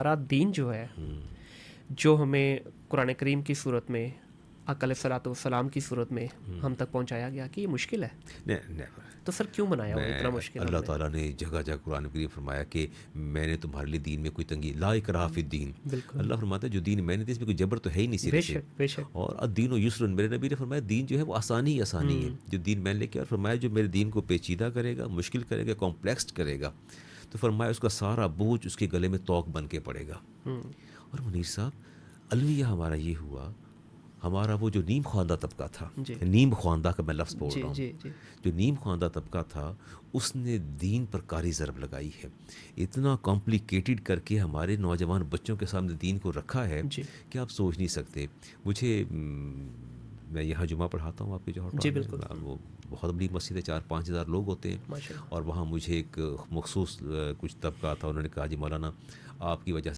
ہمارا دین جو ہے، جو ہمیں قرآن کریم کی صورت میں، آقا علیہ الصلوۃ والسلام کی صورت میں ہم تک پہنچایا گیا کہ یہ مشکل ہے، تو سر کیوں بنایا ہوا اتنا مشکل؟ اللہ تعالیٰ نے جگہ جگہ قرآن کریم فرمایا کہ میں نے تمہارے لیے دین میں کوئی تنگی، لا اکراہ فی الدین. بالکل، اللہ فرماتا ہے جو دین میں نے دی اس میں کوئی جبر تو ہے ہی نہیں بے سرے سے. شک بے شک. اور الدین و یسرن، میرے نبی نے فرمایا دین جو ہے وہ آسانی ہی آسانی ہے. جو دین میں نے لے کے، اور فرمایا جو میرے دین کو پیچیدہ کرے گا، مشکل کرے گا، کمپلیکس کرے گا، تو فرمایا اس کا سارا بوجھ اس کے گلے میں توق بن کے پڑے گا. اور منیر صاحب، الویہ ہمارا یہ ہوا، ہمارا وہ جو نیم خواندہ طبقہ تھا، جی نیم خواندہ کا میں لفظ بول جی رہا ہوں، جی جی جو نیم خواندہ طبقہ تھا، اس نے دین پر کاری ضرب لگائی ہے. اتنا کمپلیکیٹڈ کر کے ہمارے نوجوان بچوں کے سامنے دین کو رکھا ہے جی کہ آپ سوچ نہیں سکتے. مجھے میں یہاں جمعہ پڑھاتا ہوں آپ کے جوہر جی ٹاؤن بالکل، میں، وہ بہت بڑی مسجد ہے، 4-5 ہزار لوگ ہوتے ہیں. ماشاء اللہ. اور وہاں مجھے ایک مخصوص کچھ طبقہ تھا، انہوں نے کہا جی مولانا آپ کی وجہ